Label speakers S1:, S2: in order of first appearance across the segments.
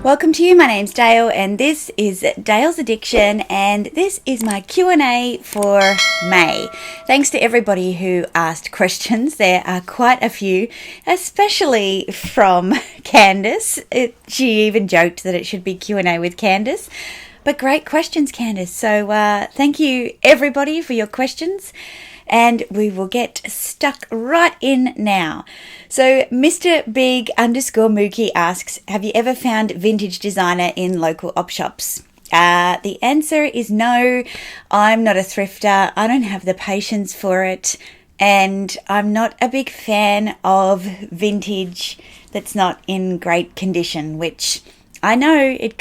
S1: Welcome to you. My name's Dale and this is Dale's Addiction, and this is my Q&A for May. Thanks to everybody who asked questions. There are quite a few, especially from Candice. She even joked that it should be Q&A with Candice. But great questions, Candice. So thank you everybody for your questions. And we will get stuck right in now. So Mr. Big _Mookie asks, have you ever found vintage designer in local op shops? The answer is no. I'm not a thrifter. I don't have the patience for it. And I'm not a big fan of vintage that's not in great condition, which I know it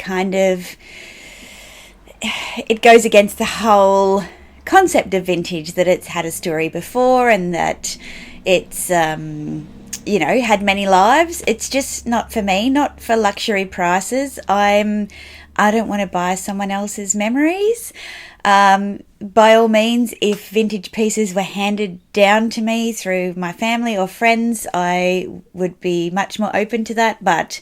S1: goes against the whole concept of vintage, that it's had a story before and that it's had many lives. It's just not for me, not for luxury prices. I don't want to buy someone else's memories. By all means, if vintage pieces were handed down to me through my family or friends, I would be much more open to that. But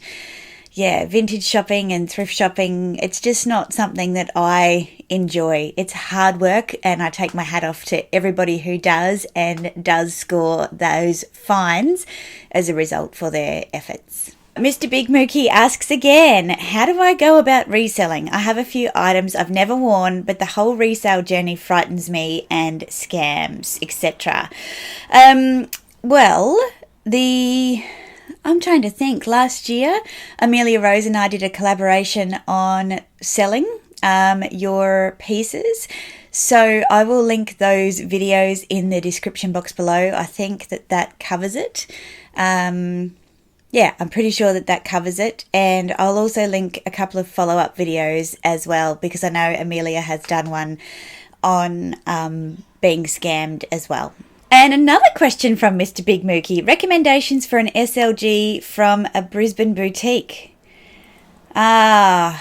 S1: yeah, vintage shopping and thrift shopping, it's just not something that I enjoy. It's hard work, and I take my hat off to everybody who does and does score those fines as a result for their efforts. Mr. Big Mookie asks again, how do I go about reselling? I have a few items I've never worn, but the whole resale journey frightens me, and scams, etc. I'm trying to think. Last year, Amelia Rose and I did a collaboration on selling your pieces. So I will link those videos in the description box below. I think that covers it. I'm pretty sure that covers it. And I'll also link a couple of follow-up videos as well, because I know Amelia has done one on being scammed as well. And another question from Mr. Big Mookie. Recommendations for an SLG from a Brisbane boutique. Wow.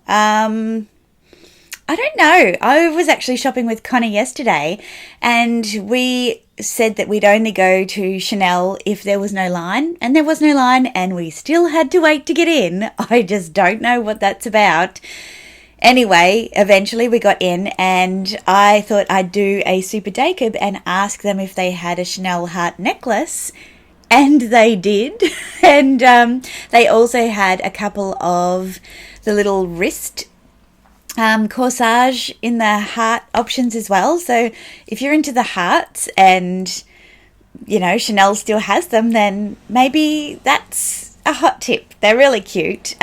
S1: I don't know. I was actually shopping with Connor yesterday, and we said that we'd only go to Chanel if there was no line. And there was no line, and we still had to wait to get in. I just don't know what that's about. Anyway, eventually we got in, and I thought I'd do a Super Jacob and ask them if they had a Chanel heart necklace, and they did. And they also had a couple of the little wrist corsage in the heart options as well. So if you're into the hearts and, Chanel still has them, then maybe that's a hot tip. They're really cute.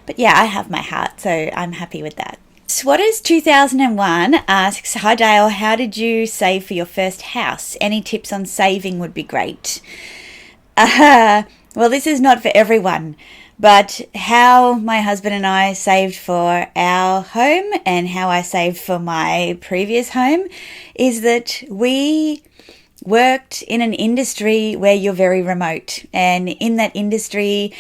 S1: But yeah, I have my heart, so I'm happy with that. Swatters 2001 asks, hi Dale, how did you save for your first house? Any tips on saving would be great. Well, this is not for everyone, but how my husband and I saved for our home and how I saved for my previous home is that we worked in an industry where you're very remote, and in that industry,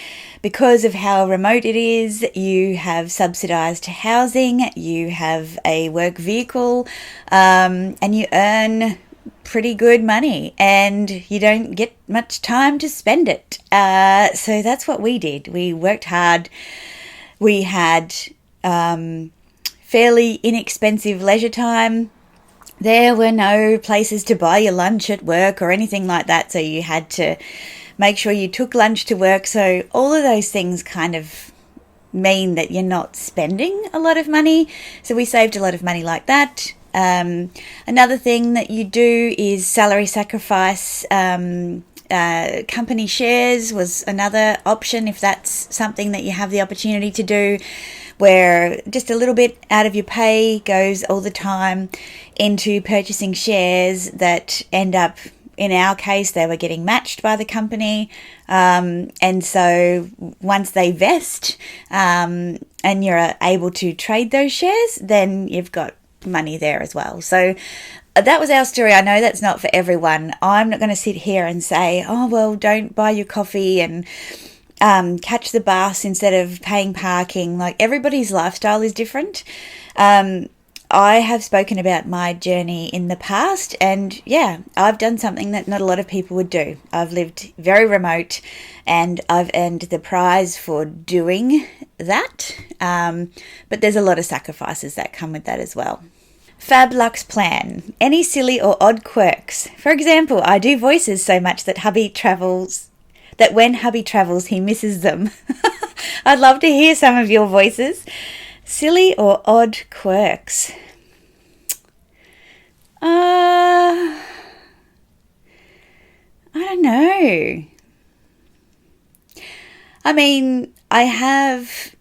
S1: because of how remote it is, you have subsidized housing, you have a work vehicle, and you earn pretty good money, and you don't get much time to spend it. So that's what we did. We worked hard. We had fairly inexpensive leisure time. There were no places to buy your lunch at work or anything like that, so you had to make sure you took lunch to work. So all of those things kind of mean that you're not spending a lot of money. So we saved a lot of money like that. Another thing that you do is salary sacrifice. Company shares was another option if that's something that you have the opportunity to do, where just a little bit out of your pay goes all the time into purchasing shares that end up, in our case, they were getting matched by the company. And so once they vest and you're able to trade those shares, then you've got money there as well. So that was our story. I know that's not for everyone. I'm not going to sit here and say, oh, well, don't buy your coffee and catch the bus instead of paying parking. Like, everybody's lifestyle is different. I have spoken about my journey in the past, and yeah, I've done something that not a lot of people would do. I've lived very remote, and I've earned the prize for doing that. But there's a lot of sacrifices that come with that as well. Fab Lux plan. Any silly or odd quirks? For example, I do voices so much that when hubby travels, he misses them. I'd love to hear some of your voices. Silly or odd quirks? I don't know. I mean, I have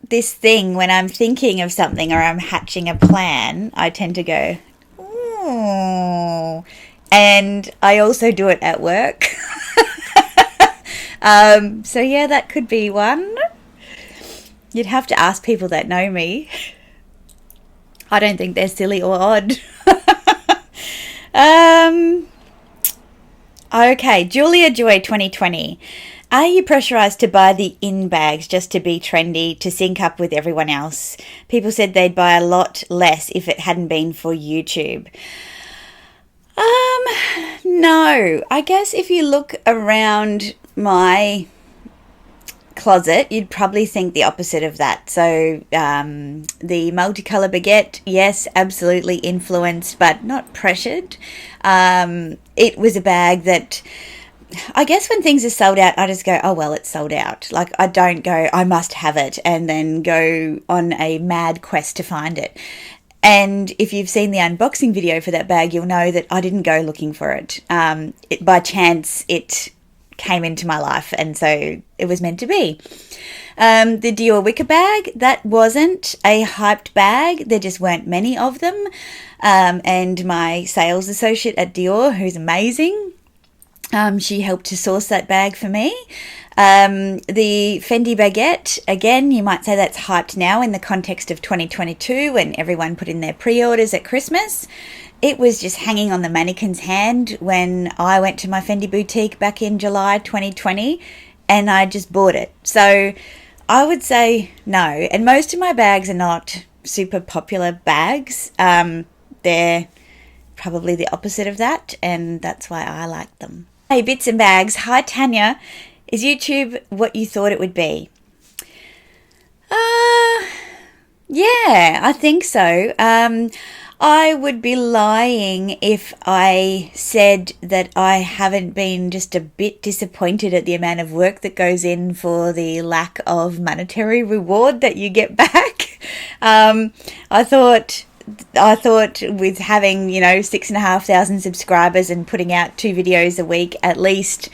S1: this thing when I'm thinking of something or I'm hatching a plan, I tend to go, ooh. And I also do it at work. So yeah, that could be one. You'd have to ask people that know me. I don't think they're silly or odd. Okay, Julia Joy 2020. Are you pressurised to buy the in bags just to be trendy, to sync up with everyone else? People said they'd buy a lot less if it hadn't been for YouTube. No. I guess if you look around my closet, you'd probably think the opposite of that. So the multicolour baguette, yes, absolutely influenced, but not pressured. It was a bag that, I guess when things are sold out, I just go, oh, well, it's sold out. Like, I don't go, I must have it, and then go on a mad quest to find it. And if you've seen the unboxing video for that bag, you'll know that I didn't go looking for it. By chance, it came into my life, and so it was meant to be. The Dior wicker bag, that wasn't a hyped bag. There just weren't many of them. And my sales associate at Dior, who's amazing, she helped to source that bag for me. The Fendi baguette, again, you might say that's hyped now in the context of 2022 when everyone put in their pre-orders at Christmas. It was just hanging on the mannequin's hand when I went to my Fendi boutique back in July 2020, and I just bought it. So I would say no. And most of my bags are not super popular bags. They're probably the opposite of that, and that's why I like them. Hey, Bits and Bags. Hi, Tanya. Is YouTube what you thought it would be? Yeah, I think so. I would be lying if I said that I haven't been just a bit disappointed at the amount of work that goes in for the lack of monetary reward that you get back. I thought with having, 6,500 subscribers and putting out 2 videos a week at least,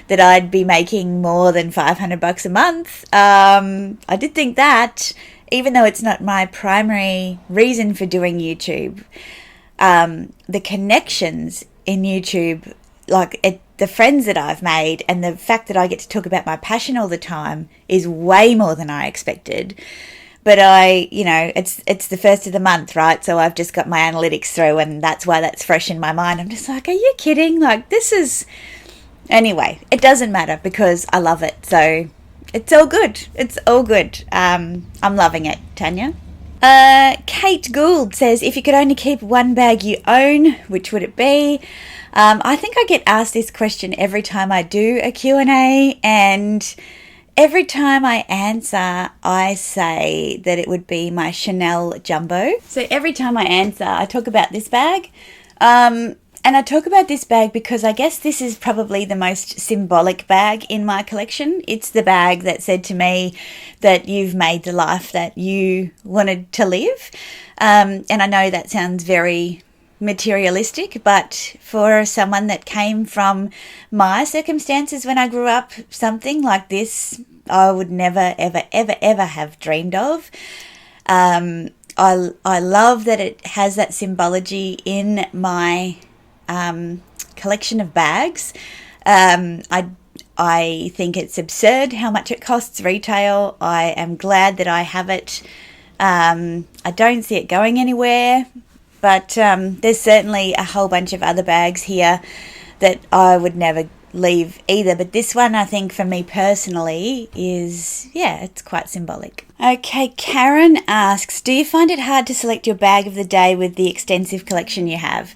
S1: that I'd be making more than $500 a month. I did think that, even though it's not my primary reason for doing YouTube. The connections in YouTube, the friends that I've made, and the fact that I get to talk about my passion all the time is way more than I expected. But it's the first of the month, right? So I've just got my analytics through, and that's why that's fresh in my mind. I'm just like, are you kidding? This is... Anyway, it doesn't matter because I love it. So it's all good. It's all good. I'm loving it, Tanya. Kate Gould says, if you could only keep one bag you own, which would it be? I think I get asked this question every time I do a Q&A, and every time I answer, I say that it would be my Chanel Jumbo. So every time I answer, I talk about this bag. And I talk about this bag because I guess this is probably the most symbolic bag in my collection. It's the bag that said to me that you've made the life that you wanted to live. And I know that sounds very materialistic, but for someone that came from my circumstances when I grew up, something like this I would never, ever, ever, ever have dreamed of. I love that it has that symbology in my collection of bags. I think it's absurd how much it costs retail. I am glad that I have it. I don't see it going anywhere, but there's certainly a whole bunch of other bags here that I would never leave either. But this one, I think for me personally is, it's quite symbolic. Okay, Karen asks, do you find it hard to select your bag of the day with the extensive collection you have?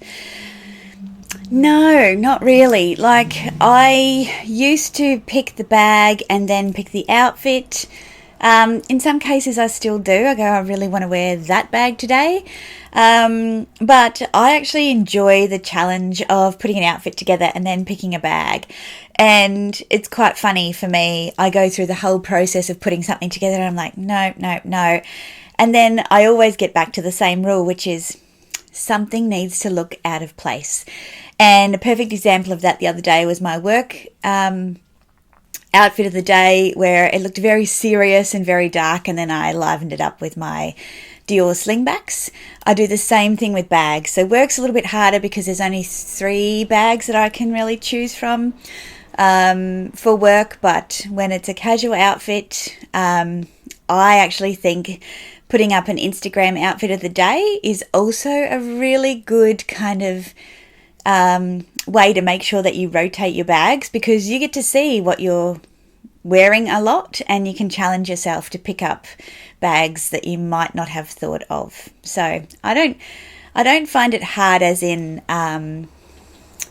S1: No, not really. Like, I used to pick the bag and then pick the outfit. In some cases I still do. I go, I really want to wear that bag today. But I actually enjoy the challenge of putting an outfit together and then picking a bag. And it's quite funny for me. I go through the whole process of putting something together and I'm like, no. And then I always get back to the same rule, which is something needs to look out of place. And a perfect example of that the other day was my work outfit of the day, where it looked very serious and very dark, and then I livened it up with my Dior slingbacks. I do the same thing with bags. So work's a little bit harder because there's only 3 bags that I can really choose from for work. But when it's a casual outfit, I actually think putting up an Instagram outfit of the day is also a really good kind of way to make sure that you rotate your bags, because you get to see what you're wearing a lot and you can challenge yourself to pick up bags that you might not have thought of. So I don't find it hard as in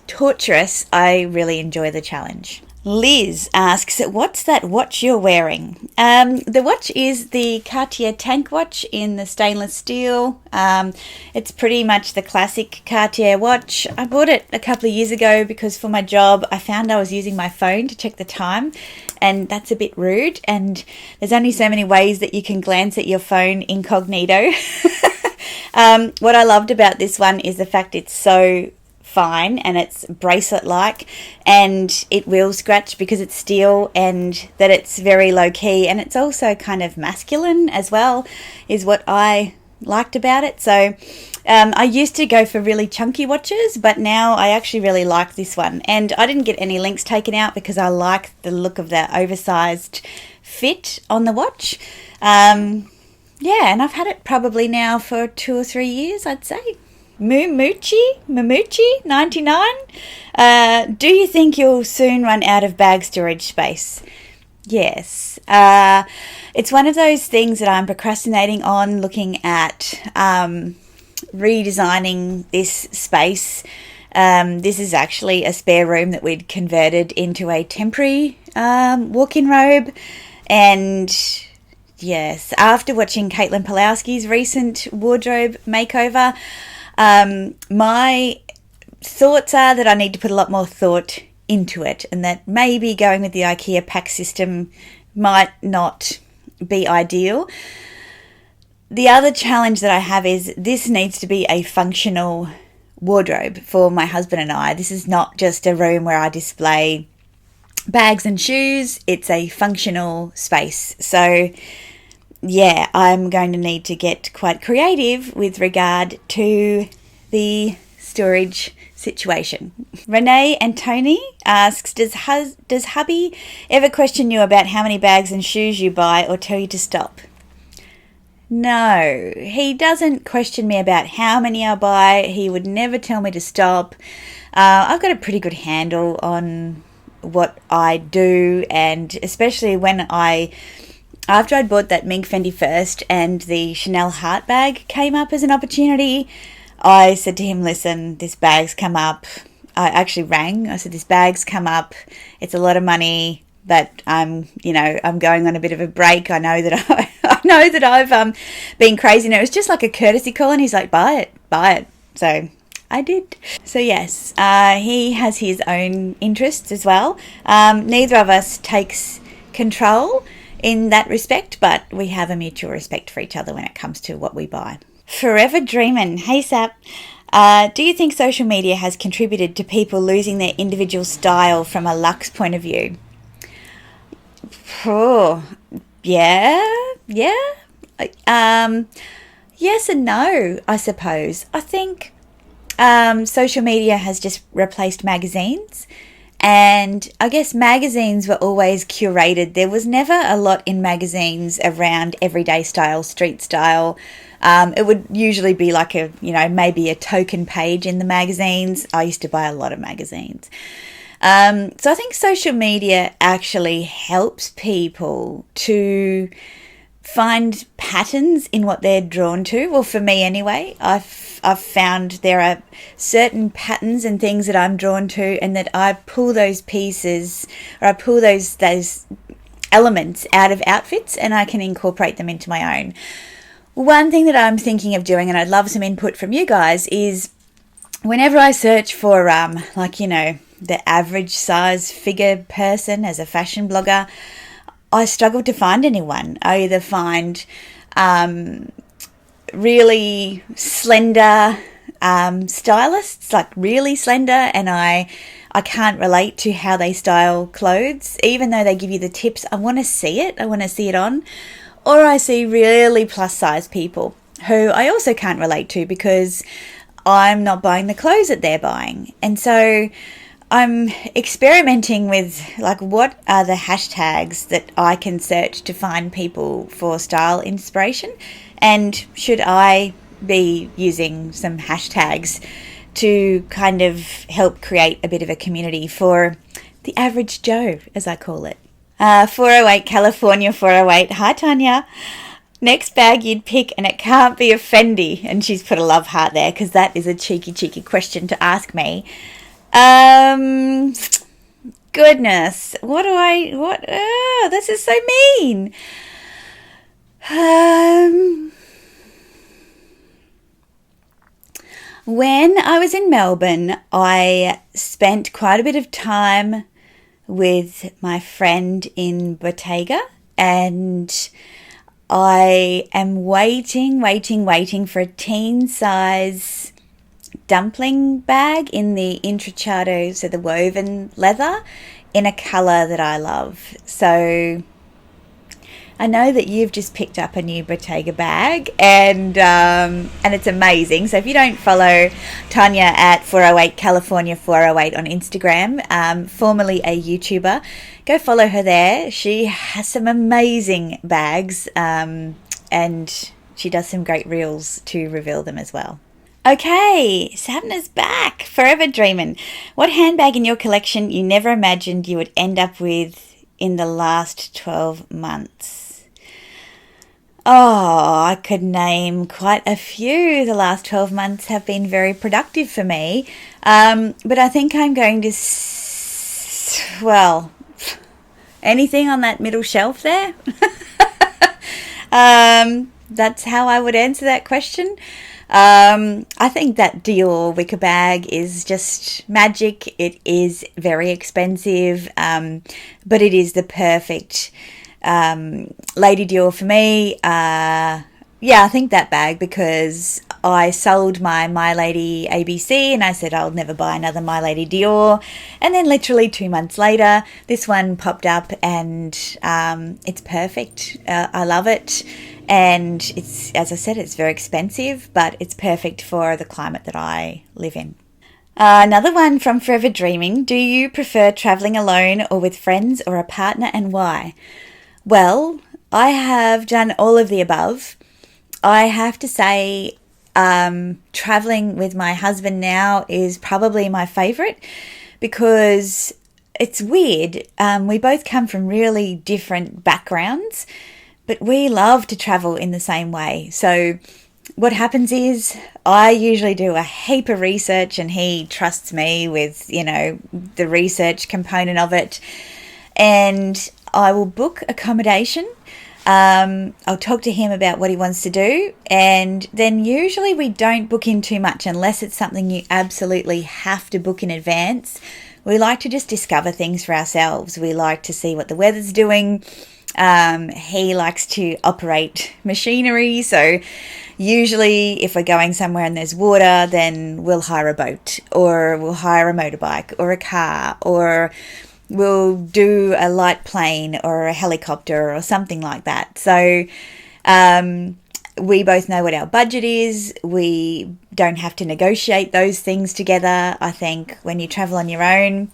S1: torturous. I really enjoy the challenge. Liz asks, what's that watch you're wearing? The watch is the Cartier tank watch in the stainless steel. It's pretty much the classic Cartier watch. I bought it a couple of years ago because for my job I found I was using my phone to check the time, and that's a bit rude, and there's only so many ways that you can glance at your phone incognito. What I loved about this one is the fact it's so fine and it's bracelet like, and it will scratch because it's steel, and that it's very low key, and it's also kind of masculine as well, is what I liked about it. So I used to go for really chunky watches, but now I actually really like this one, and I didn't get any links taken out because I like the look of the oversized fit on the watch. And I've had it probably now for 2 or 3 years, I'd say. Mamuchi 99. Do you think you'll soon run out of bag storage space? Yes. It's one of those things that I'm procrastinating on, looking at redesigning this space. This is actually a spare room that we'd converted into a temporary walk-in robe, and yes, after watching Caitlin Pulowski's recent wardrobe makeover, my thoughts are that I need to put a lot more thought into it, and that maybe going with the IKEA pack system might not be ideal. The other challenge that I have is this needs to be a functional wardrobe for my husband and I. This is not just a room where I display bags and shoes. It's a functional space. So yeah, I'm going to need to get quite creative with regard to the storage situation. Renee and Tony asks, does hubby ever question you about how many bags and shoes you buy or tell you to stop? No, he doesn't question me about how many I buy. He would never tell me to stop. I've got a pretty good handle on what I do, and especially when after I'd bought that Mink Fendi first and the Chanel heart bag came up as an opportunity, I said to him, listen, this bag's come up. I actually rang. I said, this bag's come up. It's a lot of money, but I'm going on a bit of a break. I know that I've been crazy. And it was just like a courtesy call, and he's like, buy it. So I did. So yes, he has his own interests as well. Neither of us takes control in that respect, but we have a mutual respect for each other when it comes to what we buy. Forever Dreamin', hey Sap, do you think social media has contributed to people losing their individual style from a luxe point of view? Oh, yeah. Yes and no, I suppose. I think social media has just replaced magazines. And I guess magazines were always curated. There was never a lot in magazines around everyday style, street style. It would usually be like maybe a token page in the magazines. I used to buy a lot of magazines. So I think social media actually helps people to find patterns in what they're drawn to. Well, for me anyway, I've found there are certain patterns and things that I'm drawn to, and that I pull those pieces, or I pull those elements out of outfits, and I can incorporate them into my own. One thing that I'm thinking of doing, and I'd love some input from you guys, is whenever I search for the average size figure person as a fashion blogger, I struggle to find anyone. I either find really slender stylists, like really slender, and I can't relate to how they style clothes. Even though they give you the tips, I want to see it. I want to see it on. Or I see really plus size people who I also can't relate to because I'm not buying the clothes that they're buying. And so I'm experimenting with what are the hashtags that I can search to find people for style inspiration, and should I be using some hashtags to kind of help create a bit of a community for the average Joe, as I call it. 408 California 408. Hi, Tanya. Next bag you'd pick, and it can't be a Fendi. And she's put a love heart there because that is a cheeky question to ask me. Goodness. This is so mean. When I was in Melbourne, I spent quite a bit of time with my friend in Bottega, and I am waiting for a teen size dumpling bag in the intrecciato, so the woven leather, in a colour that I love. So I know that you've just picked up a new Bottega bag, and it's amazing. So if you don't follow Tanya at 408 California 408 on Instagram, formerly a YouTuber, go follow her there. She has some amazing bags, and she does some great reels to reveal them as well. Okay, Sabna's back. Forever dreaming. What handbag in your collection you never imagined you would end up with in the last 12 months? Oh, I could name quite a few. The last 12 months have been very productive for me. But I think I'm going to, anything on that middle shelf there. That's how I would answer that question. I think that Dior wicker bag is just magic. It is very expensive, but it is the perfect Lady Dior for me. I think that bag, because I sold my Lady ABC and I said I'll never buy another My Lady Dior, and then literally 2 months later this one popped up, and it's perfect. I love it, and it's, as I said, it's very expensive, but it's perfect for the climate that I live in. Another one from Forever Dreaming. Do you prefer travelling alone or with friends or a partner, and why? Well, I have done all of the above. I have to say, traveling with my husband now is probably my favourite, because it's weird. We both come from really different backgrounds, but we love to travel in the same way. So what happens is I usually do a heap of research, and he trusts me with, the research component of it. And I will book accommodation. I'll talk to him about what he wants to do, and then usually we don't book in too much unless it's something you absolutely have to book in advance. We like to just discover things for ourselves. We like to see what the weather's doing. He likes to operate machinery, so usually if we're going somewhere and there's water, then we'll hire a boat, or we'll hire a motorbike or a car, or we'll do a light plane or a helicopter or something like that. So we both know what our budget is. We don't have to negotiate those things together. I think when you travel on your own,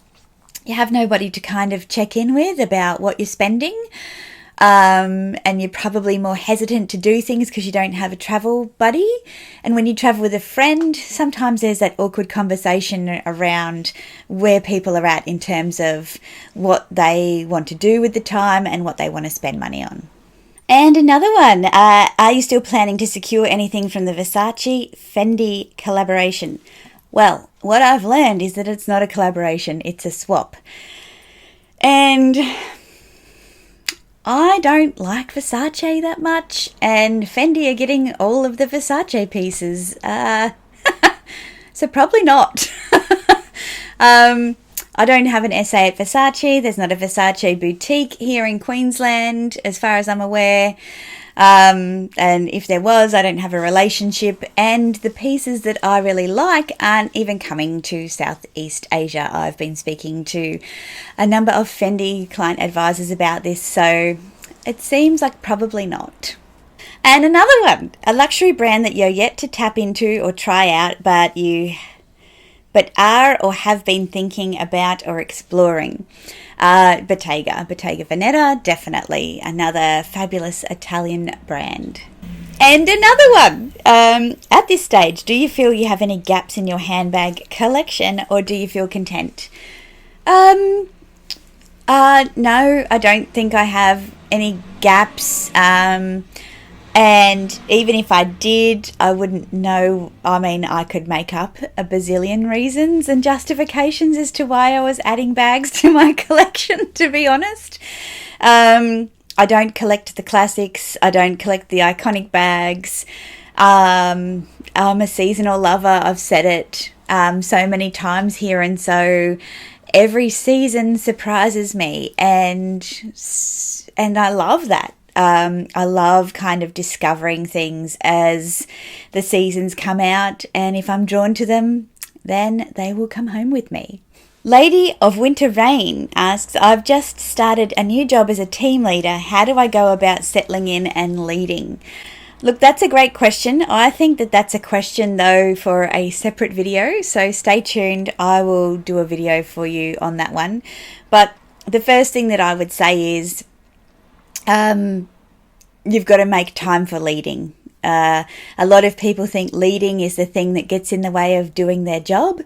S1: you have nobody to kind of check in with about what you're spending. and you're probably more hesitant to do things because you don't have a travel buddy. And when you travel with a friend, sometimes there's that awkward conversation around where people are at in terms of what they want to do with the time and what they want to spend money on. And another one, are you still planning to secure anything from the Versace Fendi collaboration? Well, what I've learned is that it's not a collaboration, it's a swap. And I don't like Versace that much, and Fendi are getting all of the Versace pieces. So probably not. I don't have an SA at Versace. There's not a Versace boutique here in Queensland, as far as I'm aware. And if there was, I don't have a relationship. And the pieces that I really like aren't even coming to Southeast Asia. I've been speaking to a number of Fendi client advisors about this, so it seems like probably not. And another one, a luxury brand that you're yet to tap into or try out, but are or have been thinking about or exploring. Bottega Veneta, definitely another fabulous Italian brand. And another one, at this stage, do you feel you have any gaps in your handbag collection, or do you feel content? No, I don't think I have any gaps. And even if I did, I wouldn't know. I mean, I could make up a bazillion reasons and justifications as to why I was adding bags to my collection, to be honest. I don't collect the classics. I don't collect the iconic bags. I'm a seasonal lover. I've said it so many times here, and so every season surprises me, and I love that. I love kind of discovering things as the seasons come out, and if I'm drawn to them, then they will come home with me. Lady of Winter Rain asks, I've just started a new job as a team leader. How do I go about settling in and leading? Look, that's a great question. I think that that's a question, though, for a separate video, so stay tuned. I will do a video for you on that one. But the first thing that I would say is you've got to make time for leading. A lot of people think leading is the thing that gets in the way of doing their job,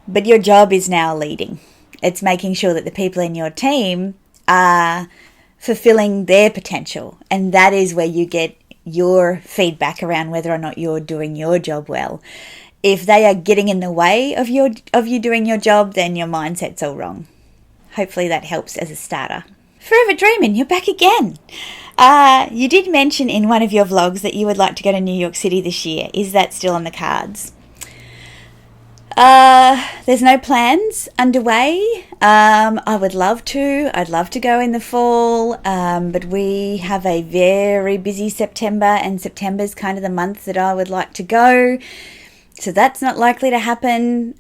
S1: but your job is now leading. It's making sure that the people in your team are fulfilling their potential, and that is where you get your feedback around whether or not you're doing your job well. If they are getting in the way of you doing your job, then your mindset's all wrong. Hopefully that helps as a starter. Forever Dreaming, you're back again. You did mention in one of your vlogs that you would like to go to New York City this year. Is that still on the cards? There's no plans underway. I would love to. I'd love to go in the fall, but we have a very busy September, and September's kind of the month that I would like to go. So that's not likely to happen.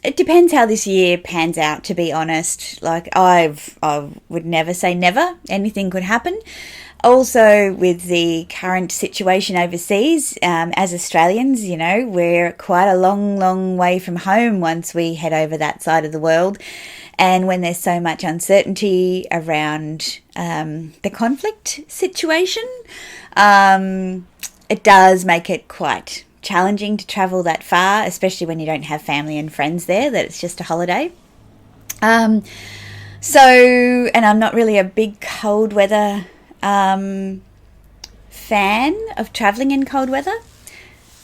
S1: It depends how this year pans out, to be honest. Like, I would never say never. Anything could happen. Also, with the current situation overseas, as Australians, you know, we're quite a long, long way from home once we head over that side of the world. And when there's so much uncertainty around the conflict situation, it does make it quite challenging to travel that far, especially when you don't have family and friends there, that it's just a holiday. And I'm not really a big cold weather fan of traveling in cold weather.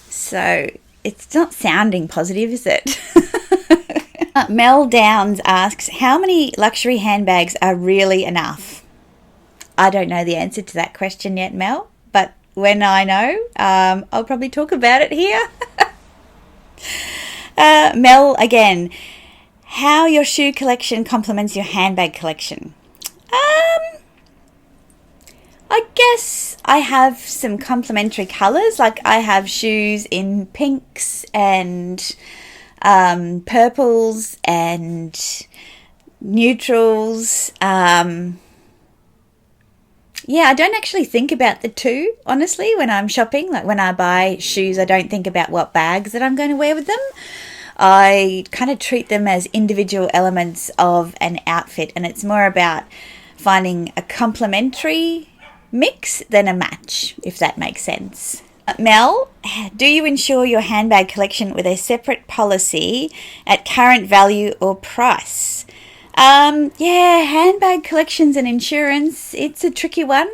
S1: So it's not sounding positive, is it? Mel Downs asks, how many luxury handbags are really enough? I don't know the answer to that question yet, Mel, but when I know, I'll probably talk about it here. Mel, again, how your shoe collection complements your handbag collection. I guess I have some complementary colours. Like, I have shoes in pinks and purples and neutrals. Yeah, I don't actually think about the two, honestly, when I'm shopping. Like, when I buy shoes, I don't think about what bags that I'm going to wear with them. I kind of treat them as individual elements of an outfit, and it's more about finding a complementary mix than a match, if that makes sense. Mel, do you insure your handbag collection with a separate policy at current value or price? Yeah, handbag collections and insurance, it's a tricky one.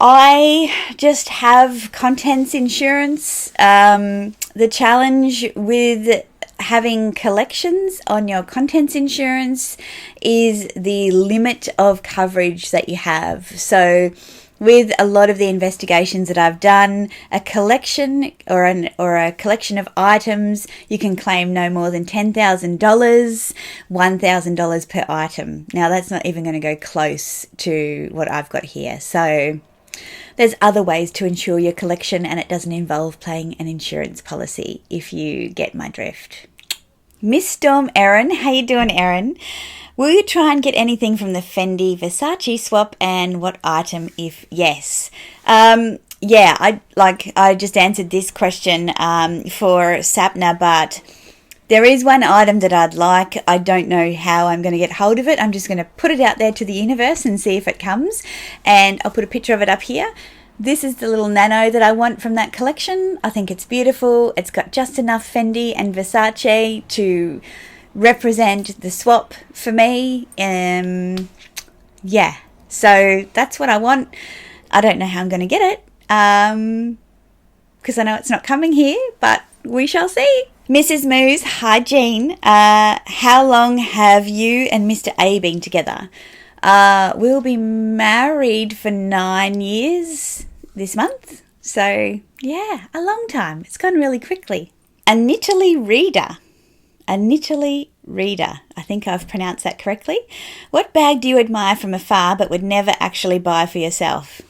S1: I just have contents insurance. The challenge with having collections on your contents insurance is the limit of coverage that you have. So with a lot of the investigations that I've done, a collection or a collection of items, you can claim no more than $10,000, $1,000 per item. Now that's not even going to go close to what I've got here. So there's other ways to insure your collection, and it doesn't involve paying an insurance policy, if you get my drift. Miss Storm Erin, how you doing, Erin? Will you try and get anything from the Fendi Versace swap, and what item if yes? Yeah, I just answered this question for Sapna, but there is one item that I'd like. I don't know how I'm going to get hold of it. I'm just going to put it out there to the universe and see if it comes, and I'll put a picture of it up here. This is the little nano that I want from that collection. I think it's beautiful. It's got just enough Fendi and Versace to represent the swap for me. Yeah, so that's what I want. I don't know how I'm going to get it because I know it's not coming here, but we shall see. Mrs. Moose, hi Jean. How long have you and Mr. A been together? We'll be married for 9 years this month. So yeah, a long time. It's gone really quickly. A Nitaly Reader. I think I've pronounced that correctly. What bag do you admire from afar but would never actually buy for yourself?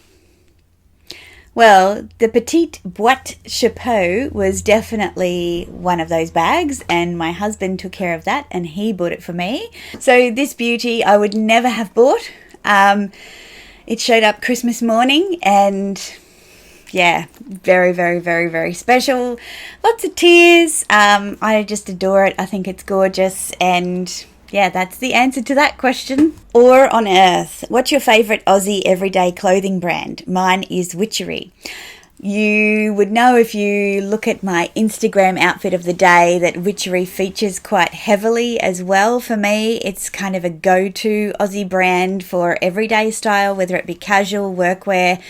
S1: Well, the Petite Boîte Chapeau was definitely one of those bags, and my husband took care of that and he bought it for me. So this beauty I would never have bought. It showed up Christmas morning, and yeah, very, very, very, very special. Lots of tears. I just adore it. I think it's gorgeous, and yeah, that's the answer to that question. Or on earth, what's your favourite Aussie everyday clothing brand? Mine is Witchery. You would know if you look at my Instagram outfit of the day that Witchery features quite heavily as well. For me, it's kind of a go-to Aussie brand for everyday style, whether it be casual, workwear,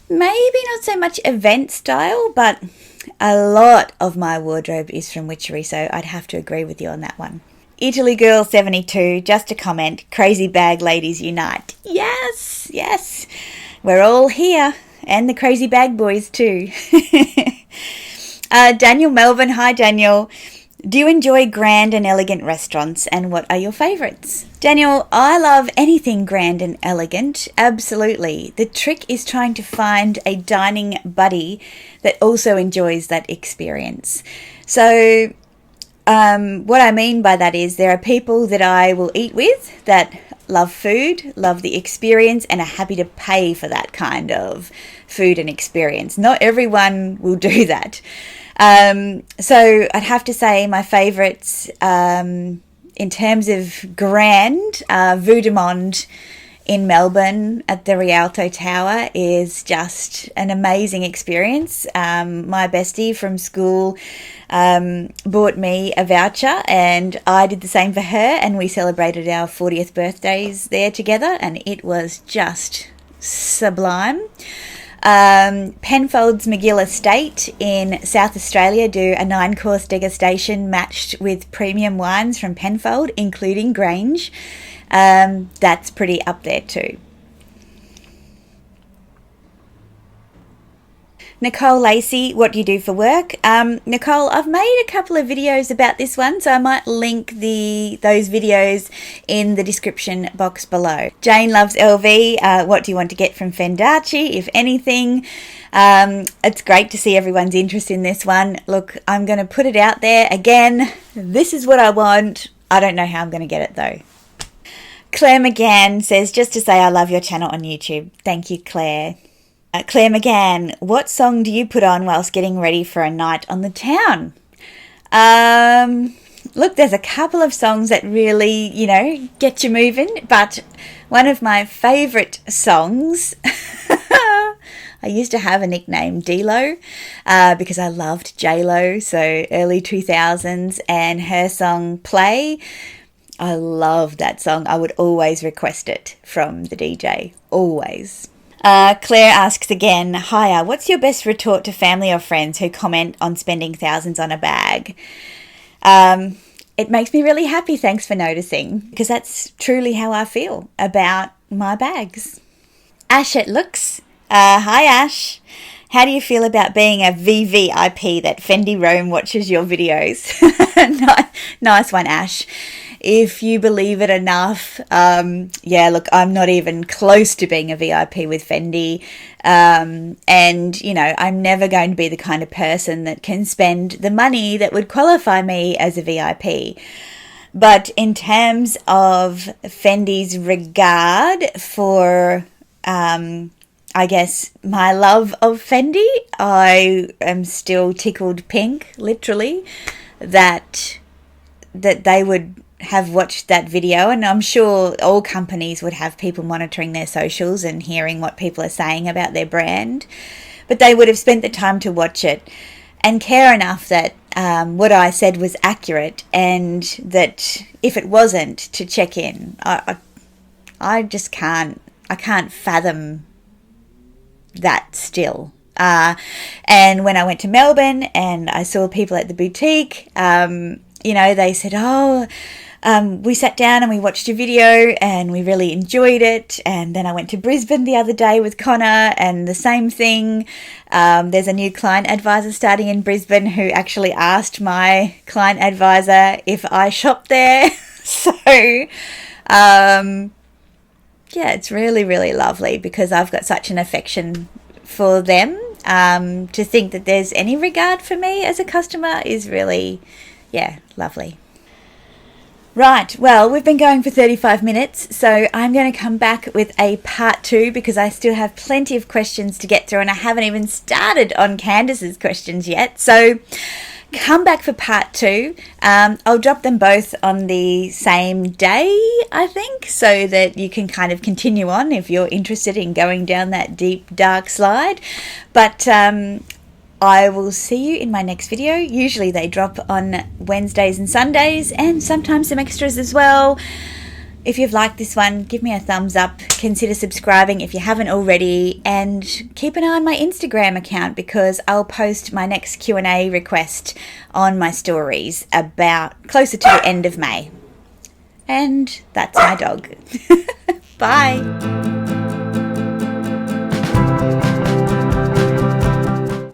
S1: maybe not so much event style, but a lot of my wardrobe is from Witchery, so I'd have to agree with you on that one. Italy Girl 72, just a comment, crazy bag ladies unite. Yes, yes, we're all here, and the crazy bag boys too. Daniel Melvin, hi Daniel. Do you enjoy grand and elegant restaurants, and what are your favourites? Daniel, I love anything grand and elegant, absolutely. The trick is trying to find a dining buddy that also enjoys that experience. So what I mean by that is there are people that I will eat with that love food, love the experience, and are happy to pay for that kind of food and experience. Not everyone will do that. So I'd have to say my favourites in terms of grand, Vue de Monde in Melbourne at the Rialto Tower is just an amazing experience. My bestie from school bought me a voucher, and I did the same for her, and we celebrated our 40th birthdays there together, and it was just sublime. Penfolds McGill Estate in South Australia do a 9-course degustation matched with premium wines from Penfold, including Grange. That's pretty up there too. Nicole Lacey, what do you do for work? Nicole, I've made a couple of videos about this one, so I might link those videos in the description box below. Jane loves LV. What do you want to get from Fendace, if anything? It's great to see everyone's interest in this one. Look, I'm going to put it out there again. This is what I want. I don't know how I'm going to get it though. Claire McGann says, just to say I love your channel on YouTube. Thank you, Claire. Claire McGann, what song do you put on whilst getting ready for a night on the town? look, there's a couple of songs that really, get you moving, but one of my favourite songs, I used to have a nickname, D-Lo, because I loved J-Lo, so early 2000s, and her song Play. I love that song. I would always request it from the DJ, always. Claire asks again, hiya, what's your best retort to family or friends who comment on spending thousands on a bag? It makes me really happy, thanks for noticing, because that's truly how I feel about my bags. Ash it looks. Hi Ash. How do you feel about being a VVIP that Fendi Rome watches your videos? Nice one, Ash. If you believe it enough, look, I'm not even close to being a VIP with Fendi. And, I'm never going to be the kind of person that can spend the money that would qualify me as a VIP. But in terms of Fendi's regard for, I guess, my love of Fendi, I am still tickled pink, literally, that they would have watched that video, and I'm sure all companies would have people monitoring their socials and hearing what people are saying about their brand, but they would have spent the time to watch it and care enough that what I said was accurate, and that if it wasn't, to check in. I just can't fathom that still. And when I went to Melbourne and I saw people at the boutique, they said, we sat down and we watched your video and we really enjoyed it. And then I went to Brisbane the other day with Connor, and the same thing. There's a new client advisor starting in Brisbane who actually asked my client advisor if I shop there. So, it's really, really lovely, because I've got such an affection for them. To think that there's any regard for me as a customer is really, lovely. Right, well, we've been going for 35 minutes, so I'm going to come back with a part 2, because I still have plenty of questions to get through, and I haven't even started on Candace's questions yet. So come back for part 2. I'll drop them both on the same day, I think, so that you can kind of continue on if you're interested in going down that deep, dark slide. But I will see you in my next video. Usually they drop on Wednesdays and Sundays, and sometimes some extras as well. If you've liked this one, give me a thumbs up. Consider subscribing if you haven't already, and keep an eye on my Instagram account, because I'll post my next Q&A request on my stories about closer to the end of May. And that's my dog. Bye.